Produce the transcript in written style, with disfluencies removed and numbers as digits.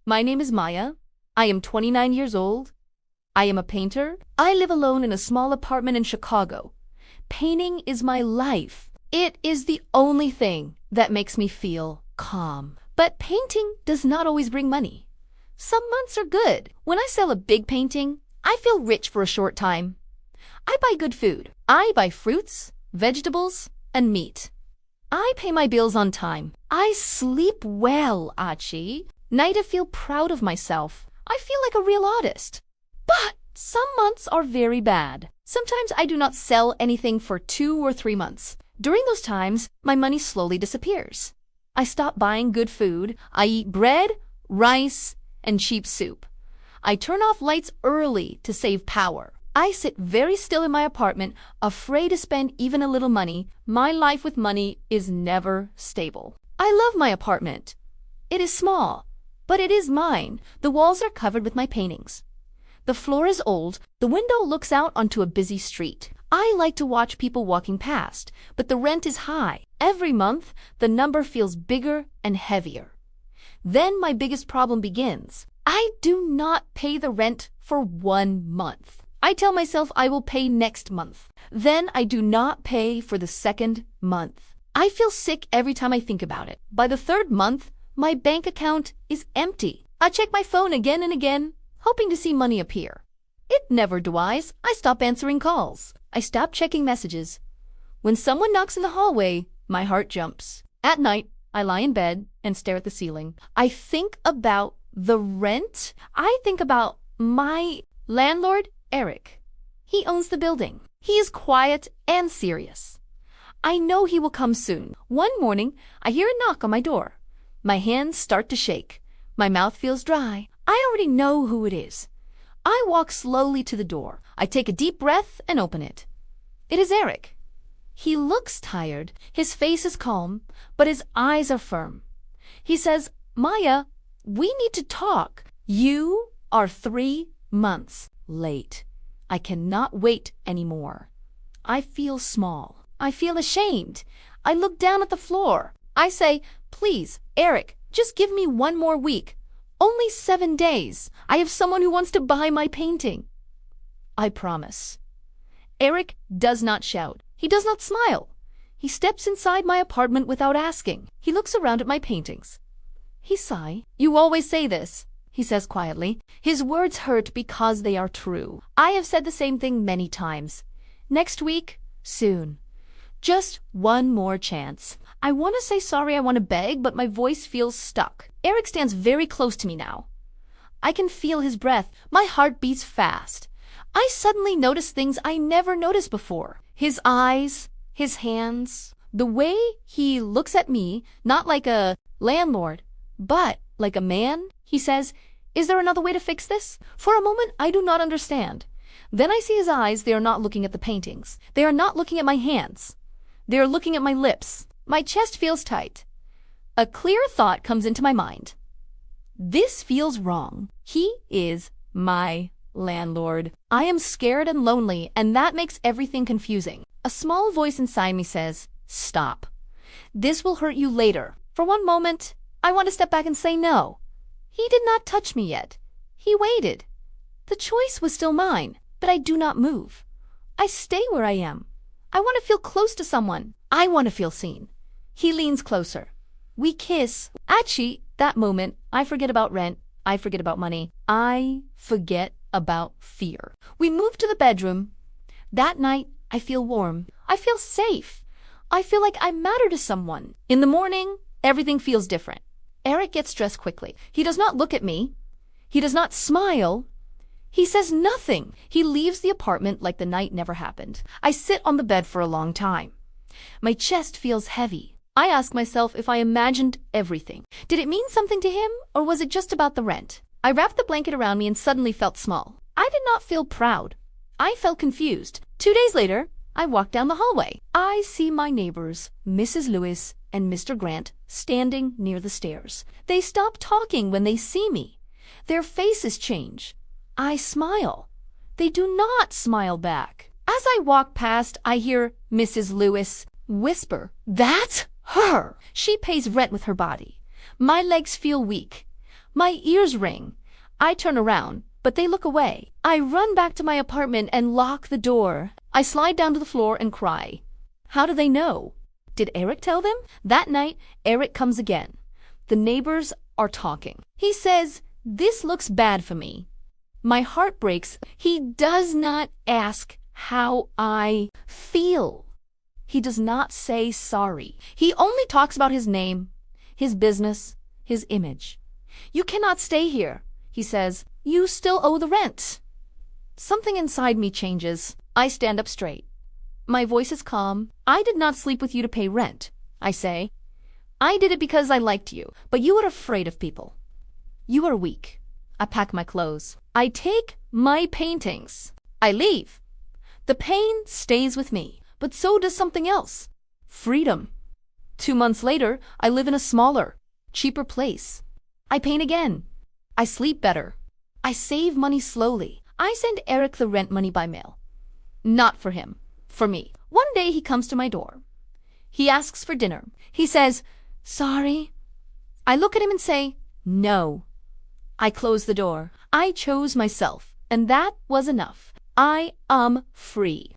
My name is Maya. I am 29 years old. I am a painter. I live alone in a small apartment in Chicago. Painting is my life. It is the only thing that makes me feel calm. But painting does not always bring money. Some months are good. When I sell a big painting, I feel rich for a short time. I buy good food. I buy fruits, vegetables, and meat. I pay my bills on time. I sleep well, Achi. Night I feel proud of myself. I feel like a real artist. But some months are very bad. Sometimes I do not sell anything for 2 or 3 months. During those times, my money slowly disappears. I stop buying good food. I eat bread, rice, and cheap soup. I turn off lights early to save power. I sit very still in my apartment, afraid to spend even a little money. My life with money is never stable. I love my apartment. It is small, but it is mine. The walls are covered with my paintings. The floor is old. The window looks out onto a busy street. I like to watch people walking past, but the rent is high. Every month, the number feels bigger and heavier. Then my biggest problem begins. I do not pay the rent for 1 month. I tell myself I will pay next month. Then I do not pay for the second month. I feel sick every time I think about it. By the 3rd month, my bank account is empty. I check my phone again and again, hoping to see money appear. It never does. I stop answering calls. I stop checking messages. When someone knocks in the hallway, my heart jumps. At night, I lie in bed and stare at the ceiling. I think about the rent. I think about my landlord, Eric. He owns the building. He is quiet and serious. I know he will come soon. One morning, I hear a knock on my door. My hands start to shake. My mouth feels dry. I already know who it is. I walk slowly to the door. I take a deep breath and open it. It is Eric. He looks tired. His face is calm, but his eyes are firm. He says, "Maya, we need to talk. You are 3 months late. I cannot wait anymore." I feel small. I feel ashamed. I look down at the floor. I say, "Please, Eric, just give me 1 more week. Only 7 days. I have someone who wants to buy my painting." I promise. Eric does not shout. He does not smile. He steps inside my apartment without asking. He looks around at my paintings. He sighs. "You always say this," he says quietly. His words hurt because they are true. I have said the same thing many times. Next week, soon. Just 1 more chance. I want to say sorry, I want to beg, but my voice feels stuck. Eric stands very close to me now. I can feel his breath. My heart beats fast. I suddenly notice things I never noticed before. His eyes, his hands, the way he looks at me, not like a landlord, but like a man. He says, "Is there another way to fix this?" For a moment, I do not understand. Then I see his eyes. They are not looking at the paintings. They are not looking at my hands. They are looking at my lips. My chest feels tight. A clear thought comes into my mind. This feels wrong. He is my landlord. I am scared and lonely, and that makes everything confusing. A small voice inside me says, "Stop. This will hurt you later." For one moment, I want to step back and say no. He did not touch me yet. He waited. The choice was still mine, but I do not move. I stay where I am. I want to feel close to someone. I want to feel seen. He leans closer. We kiss. Actually, that moment, I forget about rent. I forget about money. I forget about fear. We move to the bedroom. That night, I feel warm. I feel safe. I feel like I matter to someone. In the morning, everything feels different. Eric gets dressed quickly. He does not look at me. He does not smile. He says nothing. He leaves the apartment like the night never happened. I sit on the bed for a long time. My chest feels heavy. I ask myself if I imagined everything. Did it mean something to him, or was it just about the rent? I wrapped the blanket around me and suddenly felt small. I did not feel proud. I felt confused. 2 days later, I walk down the hallway. I see my neighbors, Mrs. Lewis and Mr. Grant, standing near the stairs. They stop talking when they see me. Their faces change. I smile. They do not smile back. As I walk past, I hear Mrs. Lewis whisper, "That's her! She pays rent with her body." My legs feel weak. My ears ring. I turn around, but they look away. I run back to my apartment and lock the door. I slide down to the floor and cry. How do they know? Did Eric tell them? That night, Eric comes again. The neighbors are talking. He says, "This looks bad for me." My heart breaks. He does not ask how I feel. He does not say sorry. He only talks about his name, his business, his image. "You cannot stay here," he says. "You still owe the rent." Something inside me changes. I stand up straight. My voice is calm. "I did not sleep with you to pay rent," I say. "I did it because I liked you, but you were afraid of people. You are weak." I pack my clothes. I take my paintings. I leave. The pain stays with me, but so does something else. Freedom. 2 months later, I live in a smaller, cheaper place. I paint again. I sleep better. I save money slowly. I send Eric the rent money by mail. Not for him, for me. One day he comes to my door. He asks for dinner. He says, "Sorry." I look at him and say, "No." I close the door. I chose myself, and that was enough. I am free.